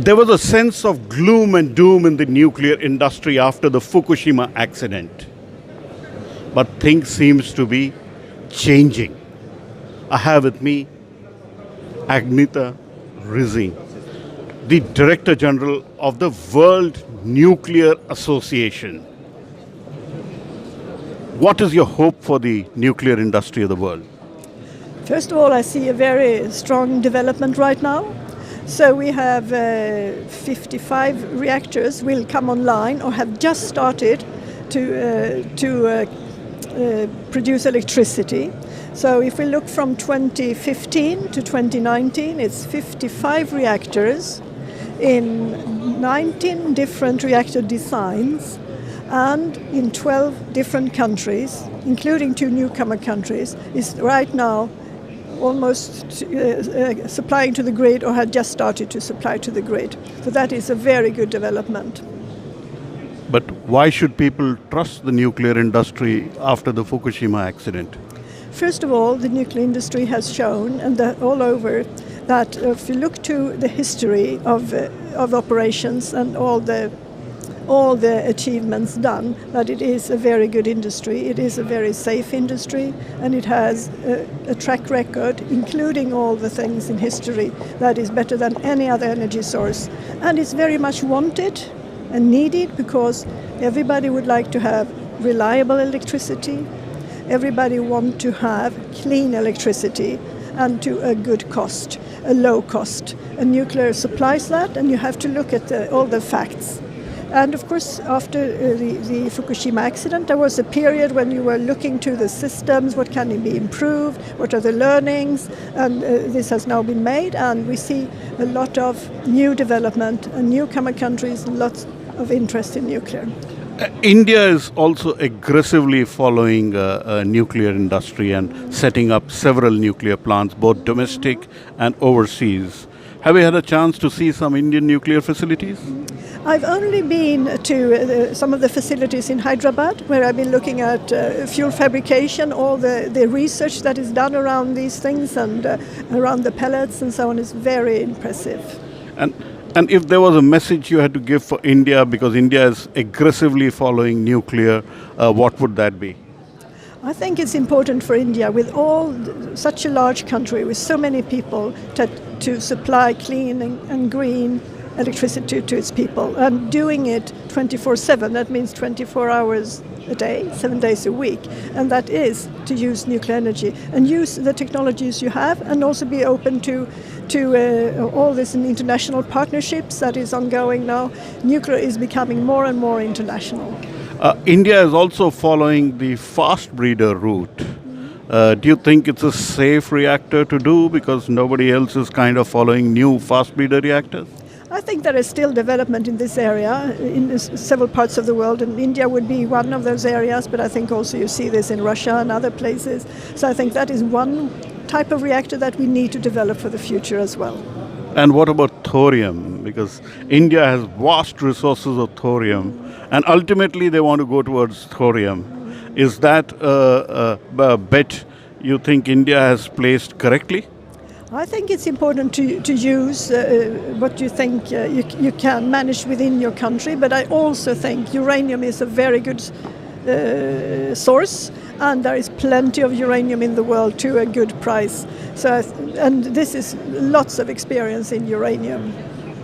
There was a sense of gloom and doom in the nuclear industry after the Fukushima accident. But things seems to be changing. I have with me Agneta Rising, the Director General of the World Nuclear Association. What is your hope for the nuclear industry of the world? First of all, I see a very strong development right now. So we have 55 reactors will come online or have just started to produce electricity. So if we look from 2015 to 2019, it's 55 reactors in 19 different reactor designs and in 12 different countries, including 2 newcomer countries, is right now almost supplying to the grid or had just started to supply to the grid. So that is a very good development. But why should people trust the nuclear industry after the Fukushima accident? First of all, the nuclear industry has shown, and all over, that if you look to the history of operations and all the achievements done, that it is a very good industry. It is a very safe industry, and it has a track record, including all the things in history, that is better than any other energy source. And it's very much wanted and needed because everybody would like to have reliable electricity. Everybody wants to have clean electricity and to a good cost, a low cost. And nuclear supplies that, and you have to look at all the facts. And of course, after the Fukushima accident, there was a period when you were looking to the systems, what can be improved, what are the learnings, and this has now been made, and we see a lot of new development, and newcomer countries, lots of interest in nuclear. India is also aggressively following nuclear industry and setting up several nuclear plants, both domestic and overseas. Have you had a chance to see some Indian nuclear facilities? I've only been to some of the facilities in Hyderabad, where I've been looking at fuel fabrication, all the research that is done around these things and around the pellets and so on is very impressive. And if there was a message you had to give for India, because India is aggressively following nuclear, what would that be? I think it's important for India, with such a large country, with so many people, to supply clean and green electricity to its people, and doing it 24/7. That means 24 hours a day, 7 days a week, and that is to use nuclear energy and use the technologies you have, and also be open to all this in international partnerships that is ongoing now. Nuclear is becoming more and more international. India is also following the fast breeder route. Do you think it's a safe reactor to do because nobody else is kind of following new fast breeder reactors? I think there is still development in this area in several parts of the world, and India would be one of those areas, but I think also you see this in Russia and other places. So I think that is one type of reactor that we need to develop for the future as well. And what about thorium? Because India has vast resources of thorium, and ultimately they want to go towards thorium. Is that a bet you think India has placed correctly? I think it's important to use what you think you can manage within your country, but I also think uranium is a very good source, and there is plenty of uranium in the world to a good price. And this is lots of experience in uranium.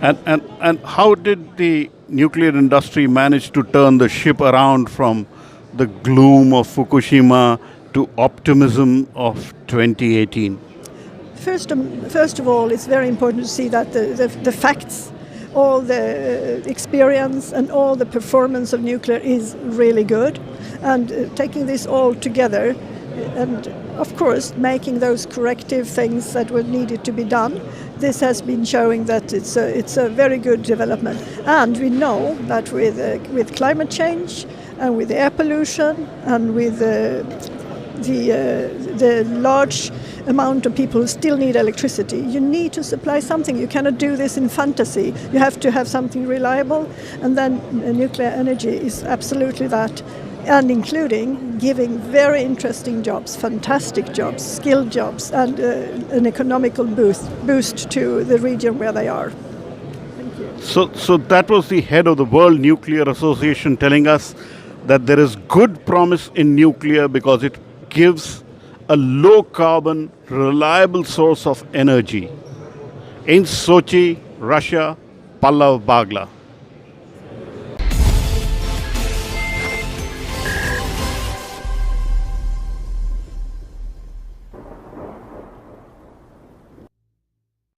And how did the nuclear industry manage to turn the ship around from the gloom of Fukushima to optimism of 2018? First of all, it's very important to see that the facts, all the experience and all the performance of nuclear is really good. And taking this all together and, of course, making those corrective things that were needed to be done, this has been showing that it's a very good development. And we know that with climate change and with air pollution and with the large amount of people who still need electricity, you need to supply something. You cannot do this in fantasy. You have to have something reliable, and then nuclear energy is absolutely that, and including giving very interesting jobs, fantastic jobs, skilled jobs, and an economical boost to the region where they are. Thank you. So that was the head of the World Nuclear Association telling us that there is good promise in nuclear because it gives a low carbon, reliable source of energy. In Sochi, Russia, Pallava Bagla.